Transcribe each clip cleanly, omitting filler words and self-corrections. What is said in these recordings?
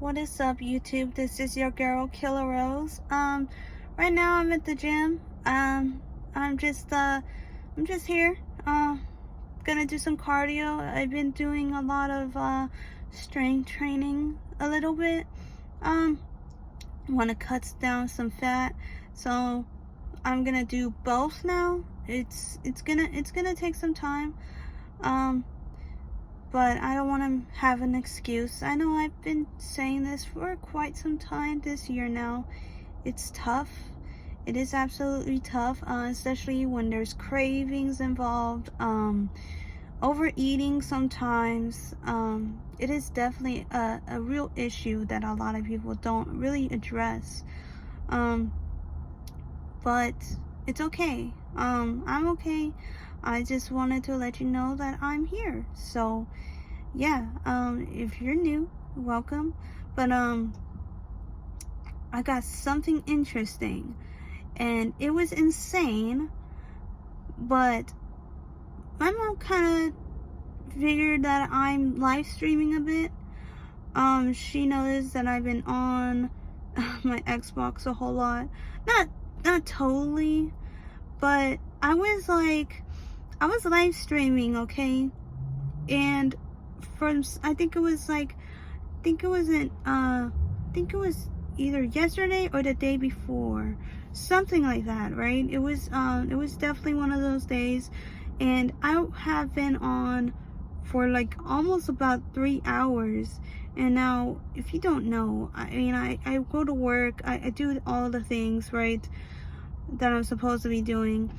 What is up, YouTube? This is your girl Killer Rose. Right now I'm at the gym. I'm just here. Gonna do some cardio. I've been doing a lot of strength training a little bit. Want to cut down some fat, so I'm gonna do both now. It's gonna take some time. Um, but I don't want to have an excuse. I know I've been saying this for quite some time this year now. It's tough. It is absolutely tough, especially when there's cravings involved, overeating sometimes. It is definitely a real issue that a lot of people don't really address. Um, but it's okay. I'm okay. I just wanted to let you know that I'm here. So yeah, if you're new, welcome. But I got something interesting, and it was insane, but my mom kind of figured that I'm live streaming a bit. She noticed that I've been on my Xbox a whole lot. Not totally, but I was live streaming, okay? And I think it was either yesterday or the day before, something like that, right? It was definitely one of those days, and I have been on for like almost about 3 hours. And now, if you don't know, I mean, I go to work, I do all the things, right, that I'm supposed to be doing,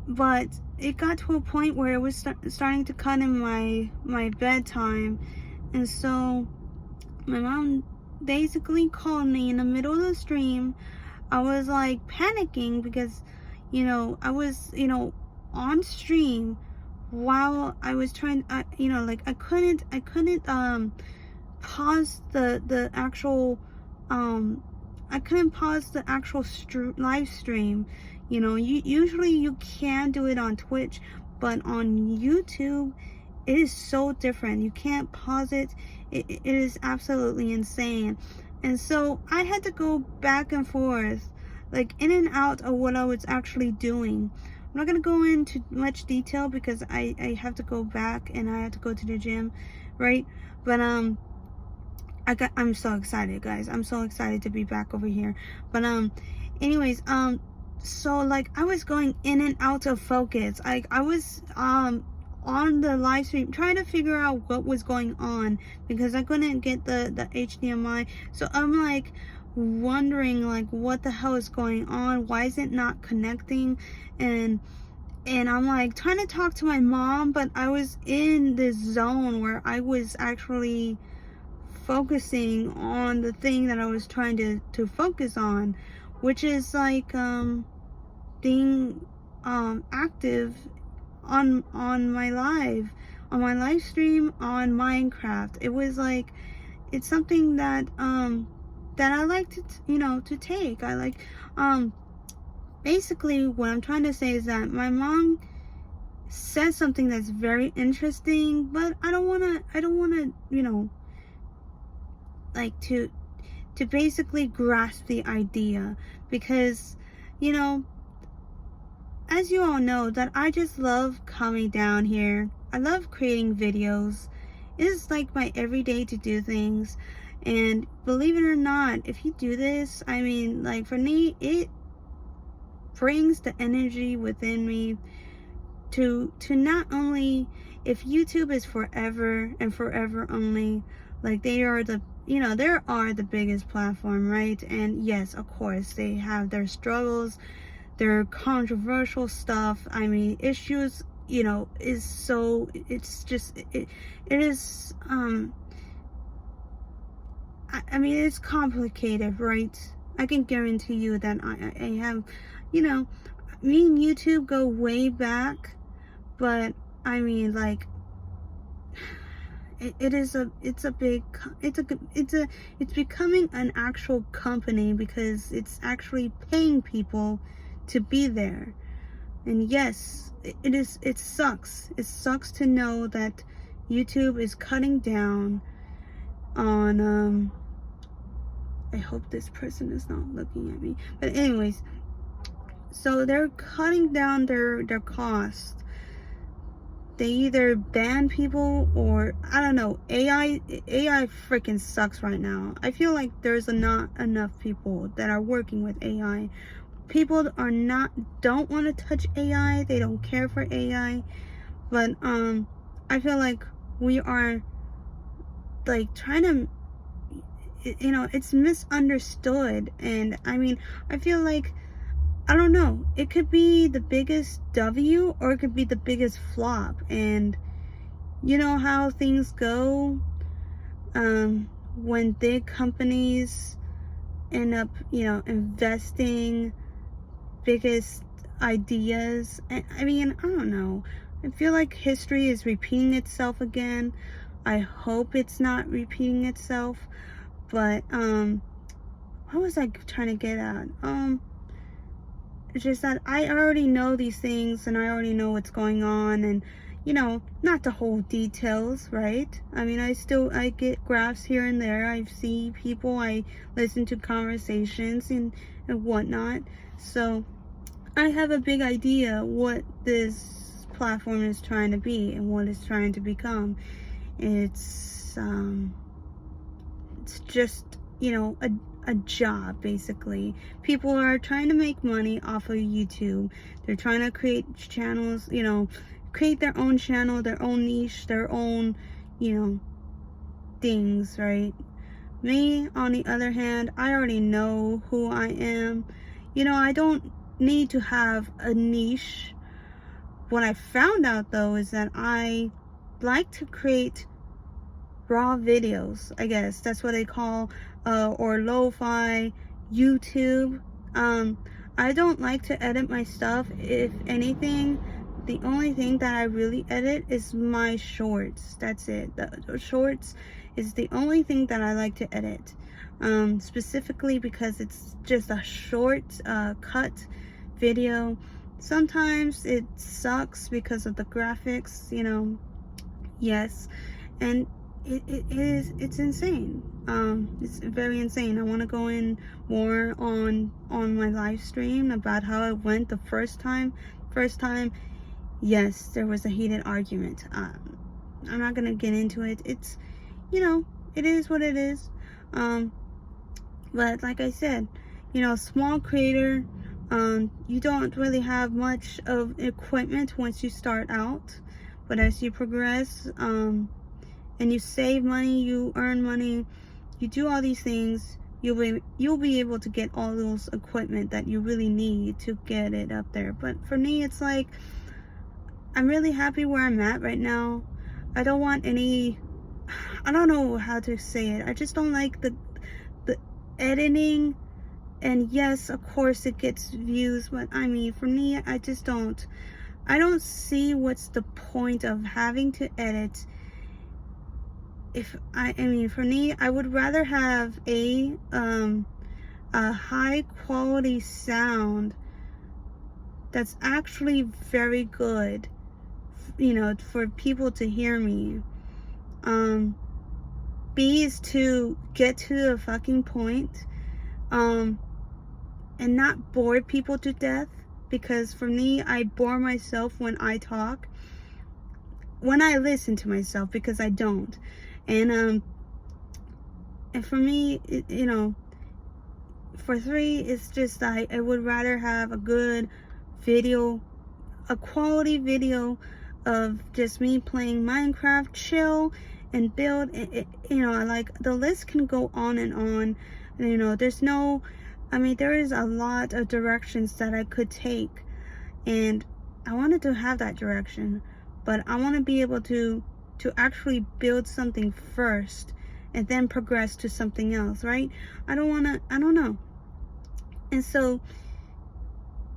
but it got to a point where it was starting to cut in my bedtime. And so my mom basically called me in the middle of the stream. I was like panicking because I was on stream while I was trying, like I couldn't pause the actual I couldn't pause the actual live stream. Usually you can do it on Twitch, but on YouTube, it is so different. You can't pause it. It is absolutely insane. And so I had to go back and forth, like in and out of what I was actually doing. I'm not going to go into much detail because I have to go back and I have to go to the gym, right? But I'm so excited, guys. I'm so excited to be back over here. But anyways, so like I was going in and out of focus. I was on the live stream trying to figure out what was going on because I couldn't get the HDMI. So I'm like wondering like what the hell is going on? Why is it not connecting? And I'm like trying to talk to my mom, but I was in this zone where I was actually focusing on the thing that I was trying to focus on, which is like being active on my live stream on Minecraft. It was like, it's something that I like to take. I like basically what I'm trying to say is that my mom said something that's very interesting, but I don't want to like to basically grasp the idea, because as you all know, that I just love coming down here. I love creating videos. It is like my everyday to do things. And believe it or not, if you do this, I mean, like for me, it brings the energy within me to not only, if YouTube is forever and forever only, like they are the biggest platform, right? And yes, of course, they have their struggles, their controversial stuff. I mean, issues, is so, it's just, it is, I mean, it's complicated, right? I can guarantee you that I have, me and YouTube go way back, but I mean, like, it's becoming an actual company because it's actually paying people to be there. And yes, it sucks to know that YouTube is cutting down on I hope this person is not looking at me, but anyways, so they're cutting down their costs. They either ban people, or I don't know. AI freaking sucks right now. I feel like there's not enough people that are working with AI. People don't want to touch AI. They don't care for AI. But I feel like we are like trying to, you know, it's misunderstood. And I mean, I feel like, I don't know, it could be the biggest W or it could be the biggest flop. And you know how things go when big companies end up, you know, investing biggest ideas. I mean, I don't know. I feel like history is repeating itself again. I hope it's not repeating itself. But what was I trying to get at? It's just that I already know these things and I already know what's going on, and you know, not the whole details, right? I mean, I get graphs here and there. I see people, I listen to conversations and whatnot. So I have a big idea what this platform is trying to be and what it's trying to become. It's just, you know, a job, basically. People are trying to make money off of YouTube. They're trying to create channels, you know, create their own channel, their own niche, their own, you know, things, right? Me, on the other hand, I already know who I am. You know, I don't need to have a niche. What I found out, though, is that I like to create raw videos, I guess that's what they call, or lo-fi YouTube. I don't like to edit my stuff. If anything, the only thing that I really edit is my shorts. That's it. The shorts is the only thing that I like to edit, specifically because it's just a short cut video. Sometimes it sucks because of the graphics, you know. Yes, and it's insane. It's very insane. I want to go in more on my live stream about how it went the first time. Yes, there was a heated argument. I'm not gonna get into it. It's, you know, it is what it is. But like I said, you know, small creator, you don't really have much of equipment once you start out, but as you progress, and you save money, you earn money, you do all these things, you'll be able to get all those equipment that you really need to get it up there. But for me, it's like, I'm really happy where I'm at right now. I don't want any, I don't know how to say it. I just don't like the editing. And yes, of course it gets views, but I mean, for me, I don't see what's the point of having to edit. I mean, for me, I would rather have a high quality sound that's actually very good, you know, for people to hear me. B is to get to the fucking point, and not bore people to death, because for me, I bore myself when I talk, when I listen to myself, because I don't. And for me, you know, for 3, it's just I would rather have a good video, a quality video of just me playing Minecraft, chill and build. You know, like, the list can go on and on. You know, there's no, I mean, there is a lot of directions that I could take, and I wanted to have that direction, but I want to be able to actually build something first and then progress to something else, right? I don't know. And so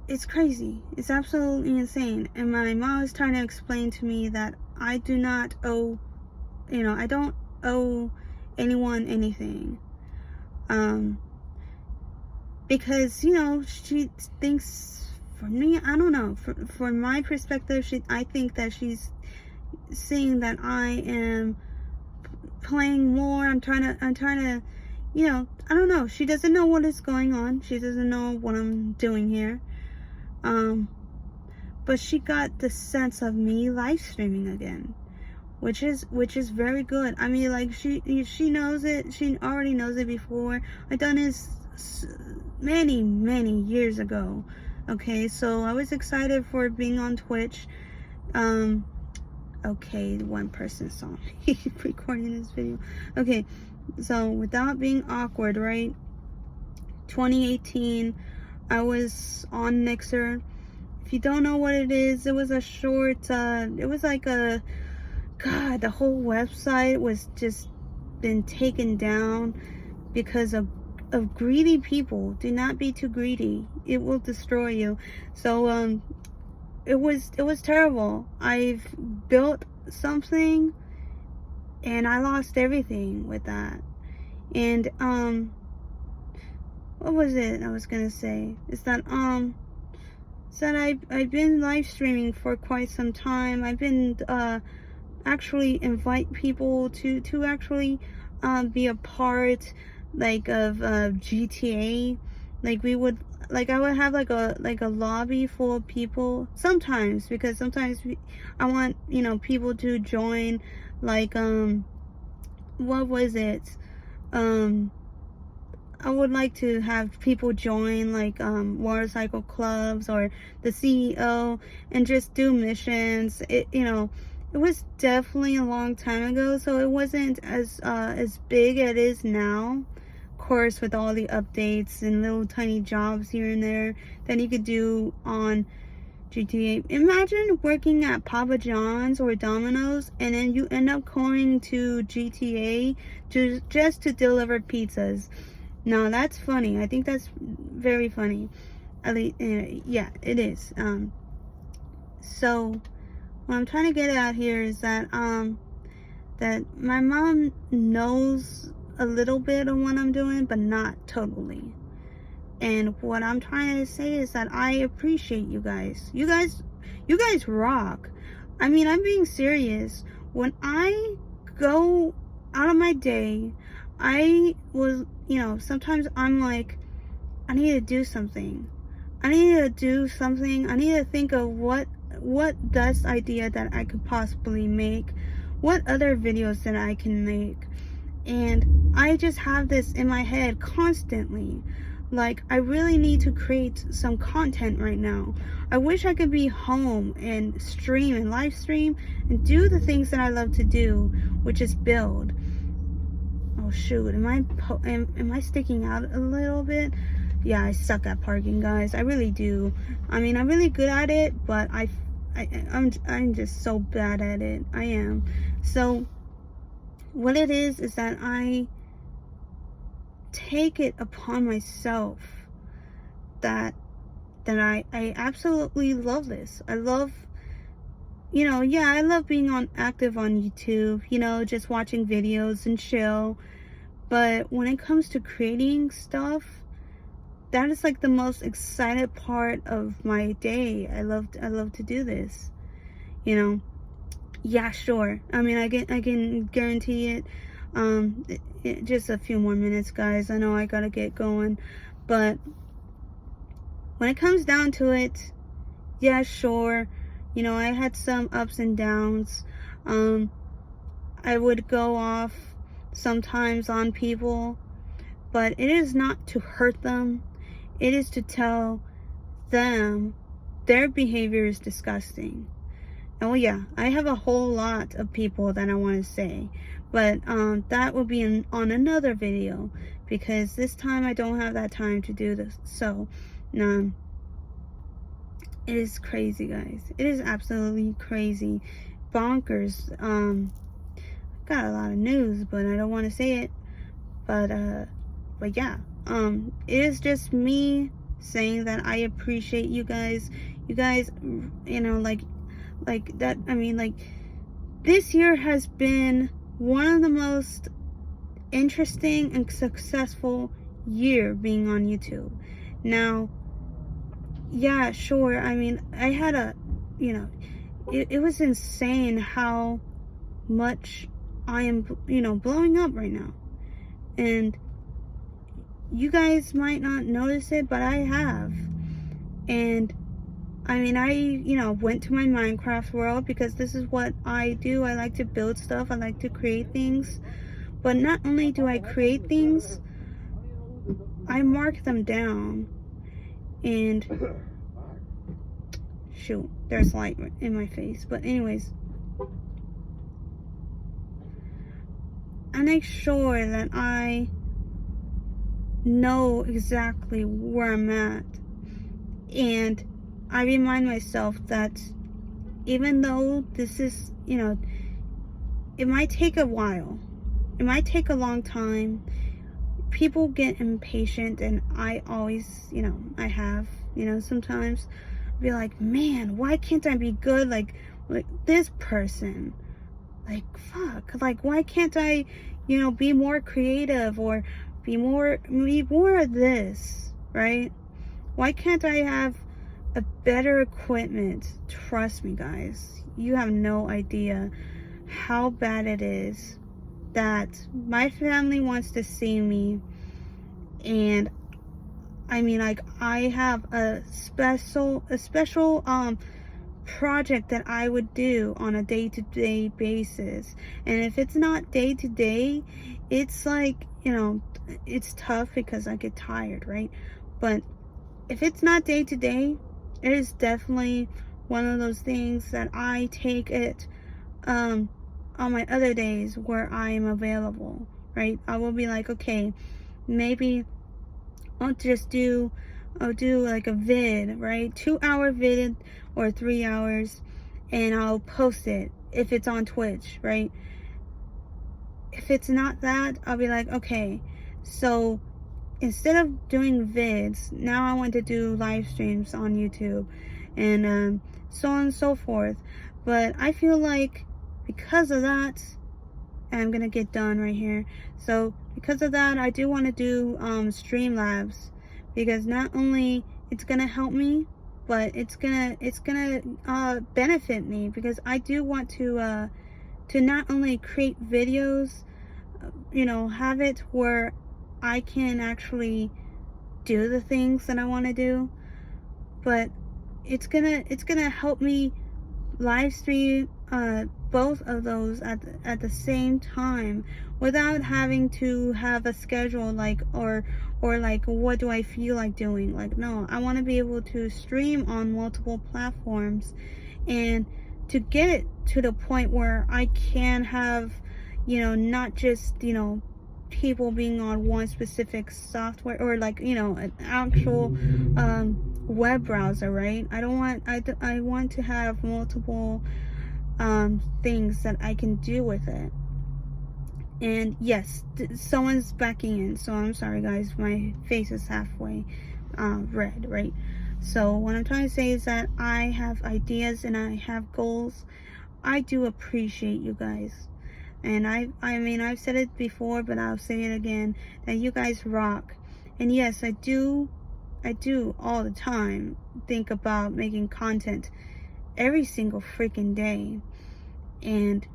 it's crazy. It's absolutely insane. And my mom was trying to explain to me that I do not owe, you know, I don't owe anyone anything. Because, you know, she thinks, for me, I don't know, for my perspective, I think that she's seeing that I am playing more. I'm trying to, you know, I don't know. She doesn't know what is going on. She doesn't know what I'm doing here. But she got the sense of me live streaming again, which is very good. I mean, like, she knows it. She already knows it before. I done this many years ago. Okay, so I was excited for being on Twitch. Okay, one person saw me recording this video. Okay, so without being awkward, right? 2018, I was on Mixer. If you don't know what it is, it was a short, it was like a, God, the whole website was just been taken down because of greedy people. Do not be too greedy. It will destroy you. So, it was terrible. I've built something and I lost everything with that. And, what was it I was gonna say? Is that, I've been live streaming for quite some time. I've been actually invite people to actually be a part, like, of GTA. Like, I would have like a lobby full of people sometimes, because sometimes I want, you know, people to join, like, what was it? I would like to have people join, like, motorcycle clubs or the CEO, and just do missions. You know, it was definitely a long time ago, so it wasn't as big as it is now. Of course, with all the updates and little tiny jobs here and there that you could do on GTA. Imagine working at Papa John's or Domino's, and then you end up going to GTA just to deliver pizzas. No, that's funny. I think that's very funny. At least, yeah, it is. So what I'm trying to get at here is that that my mom knows a little bit of what I'm doing, but not totally. And what I'm trying to say is that I appreciate you guys. You guys rock. I mean, I'm being serious. When I go out of my day, I was, you know, sometimes I'm like, I need to do something. I need to think of what best idea that I could possibly make. What other videos that I can make. And I just have this in my head constantly. Like, I really need to create some content right now. I wish I could be home and stream and live stream and do the things that I love to do, which is build. Oh shoot, am I sticking out a little bit? Yeah, I suck at parking, guys. I really do. I mean, I'm really good at it, but I'm just so bad at it. I am. So what it is that I take it upon myself that I absolutely love this. I love, you know, yeah, I love being active on YouTube, you know, just watching videos and chill. But when it comes to creating stuff, that is like the most excited part of my day. I love to do this, you know. Yeah, sure. I mean, I can guarantee it. Just a few more minutes, guys. I know I gotta get going, but when it comes down to it, yeah, sure. You know, I had some ups and downs. I would go off sometimes on people, but it is not to hurt them. It is to tell them their behavior is disgusting. Oh yeah, I have a whole lot of people that I want to say, but that will be on another video, because this time I don't have that time to do this. So it is crazy, guys. It is absolutely crazy, bonkers. Got a lot of news, but I don't want to say it. But yeah, it is just me saying that I appreciate you guys. You guys, you know, like that. I mean, like, this year has been one of the most interesting and successful year being on YouTube. Now, yeah, sure. I mean, I had a, you know, it was insane how much I am, you know, blowing up right now. And you guys might not notice it, but I have. And I mean, I, you know, went to my Minecraft world because this is what I do. I like to build stuff. I like to create things. But not only do I create things, I mark them down. And shoot, there's light in my face. But anyways, I make sure that I know exactly where I'm at. And I remind myself that even though this is, you know, it might take a while, it might take a long time, people get impatient, and I always, you know, I have, you know, sometimes be like, man, why can't I be good like this person? Like, fuck, like, why can't I, you know, be more creative or be more of this, right? Why can't I have a better equipment? Trust me, guys, you have no idea how bad it is that my family wants to see me. And I mean, like, I have a special project that I would do on a day-to-day basis. And if it's not day-to-day, it's like, you know, it's tough because I get tired, right? But if it's not day-to-day, it is definitely one of those things that I take it on my other days where I am available, right? I will be like, okay, maybe I'll do like a vid, right? 2-hour vid or 3 hours, and I'll post it if it's on Twitch, right? If it's not that, I'll be like, okay, so instead of doing vids, now I want to do live streams on YouTube, and so on and so forth. But I feel like because of that, and I'm gonna get done right here. So because of that, I do want to do Streamlabs, because not only it's gonna help me, but it's gonna benefit me, because I do want to not only create videos, you know, have it where I can actually do the things that I want to do, but it's gonna help me live stream both of those at the same time without having to have a schedule, like, or like, what do I feel like doing? Like, no, I want to be able to stream on multiple platforms, and to get it to the point where I can have, you know, not just, you know, people being on one specific software, or like, you know, an actual web browser, right? I want to have multiple things that I can do with it. And yes, someone's backing in, so I'm sorry, guys, my face is halfway red, right? So what I'm trying to say is that I have ideas and I have goals. I do appreciate you guys. And I mean, I've said it before, but I'll say it again, that you guys rock. And yes, I do all the time think about making content every single freaking day. And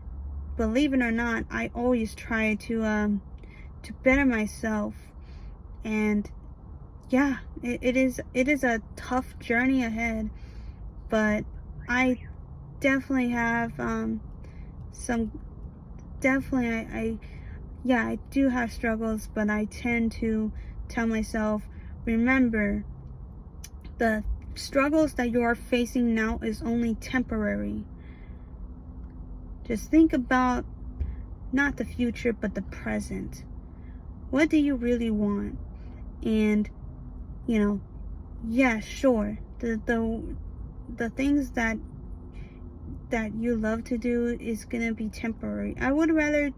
believe it or not, I always try to better myself. And yeah, it is a tough journey ahead, but I definitely have I do have struggles, but I tend to tell myself, remember, the struggles that you are facing now is only temporary. Just think about not the future, but the present. What do you really want? And, you know, yeah, sure, the things that you love to do is gonna be temporary. I would rather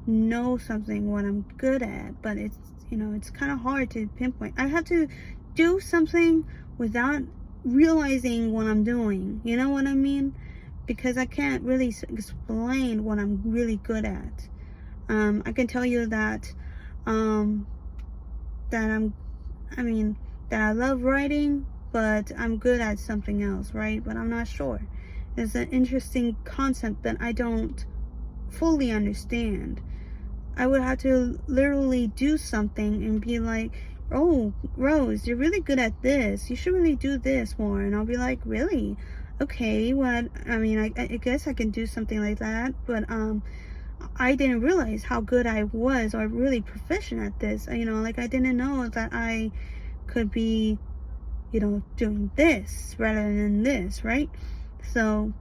know something what I'm good at, but it's, you know, it's kind of hard to pinpoint. I have to do something without realizing what I'm doing, you know what I mean? Because I can't really explain what I'm really good at. I can tell you that that I love writing, but I'm good at something else, right? But I'm not sure. It's an interesting concept that I don't fully understand. I would have to literally do something and be like, oh, Rose, you're really good at this. You should really do this more. And I'll be like, really? Okay, well, I mean, I guess I can do something like that. But I didn't realize how good I was or really proficient at this. You know, like I didn't know that I could be, you know, doing this rather than this, right? So,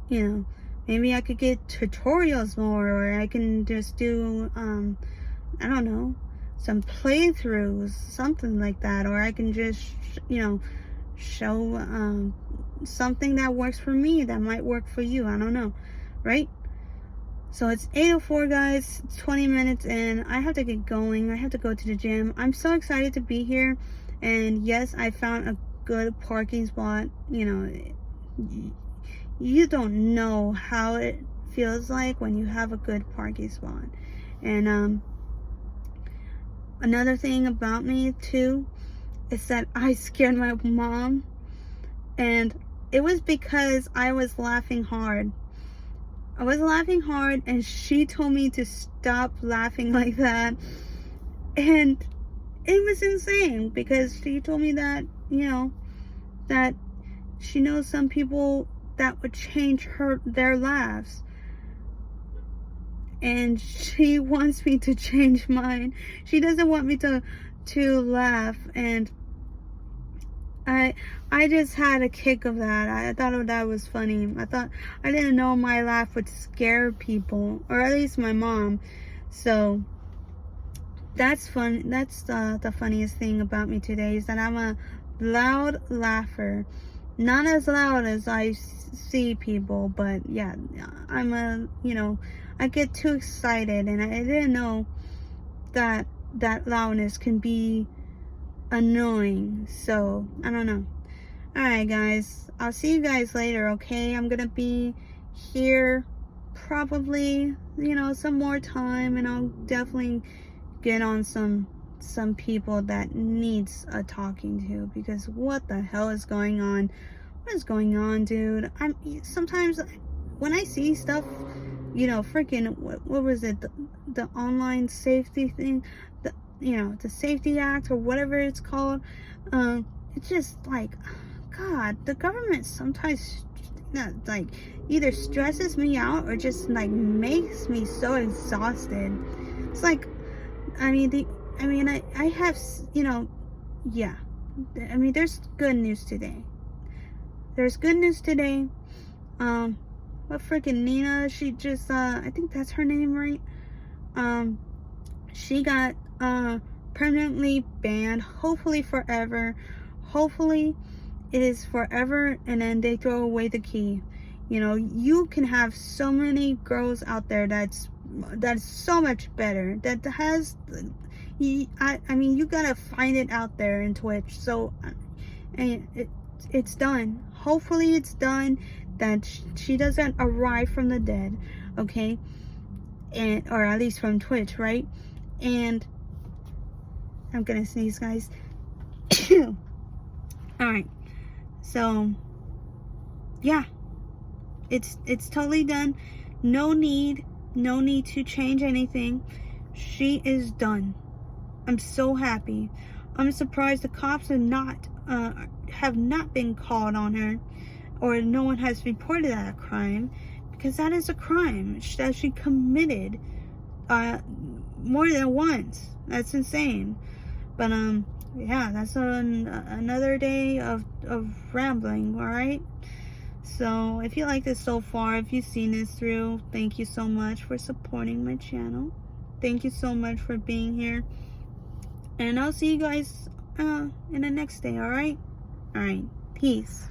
you know, maybe I could get tutorials more, or I can just do, I don't know, some playthroughs, something like that. Or I can just, you know, show something that works for me that might work for you. I don't know, right? So it's 8:04, guys. It's 20 minutes in. I have to get going. I have to go to the gym. I'm so excited to be here. And yes, I found a good parking spot. You know, you don't know how it feels like when you have a good parking spot. And another thing about me too is that I scared my mom, and it was because I was laughing hard. I was laughing hard, and she told me to stop laughing like that. And it was insane, because she told me that, you know, that she knows some people that would change their laughs, and she wants me to change mine. She doesn't want me to laugh. And I just had a kick of that. I thought that was funny. I didn't know my laugh would scare people, or at least my mom. So that's fun. That's the funniest thing about me today, is that I'm a loud laugher. Not as loud as I see people, but yeah, I'm you know, I get too excited, and I didn't know that loudness can be annoying. So I don't know. Alright, guys, I'll see you guys later, okay? I'm gonna be here probably, you know, some more time, and I'll definitely get on some people that needs a talking to, because what the hell is going on? What is going on, dude? Sometimes when I see stuff, you know, freaking what was it, the online safety thing, you know, the Safety Act or whatever it's called, it's just like, God, the government sometimes, like, either stresses me out or just like makes me so exhausted. It's like, I mean, I have, you know, yeah, I mean, there's good news today. There's good news today. What freaking Nina, she just, I think that's her name, right? She got permanently banned, hopefully forever. Hopefully it is forever, and then they throw away the key. You know, you can have so many girls out there that's so much better, that has, I mean, you gotta find it out there in Twitch. So, and it's done. Hopefully it's done, that she doesn't arrive from the dead, okay? And, or at least from Twitch, right? And I'm gonna sneeze, guys. Alright, so yeah, it's totally done. No need to change anything. She is done. I'm so happy. I'm surprised the cops have not been called on her, or no one has reported that crime, because that is a crime that she committed more than once. That's insane. But yeah, that's another day of rambling. All right, so if you like this so far, if you've seen this through, thank you so much for supporting my channel. Thank you so much for being here, and I'll see you guys in the next day. All right, peace.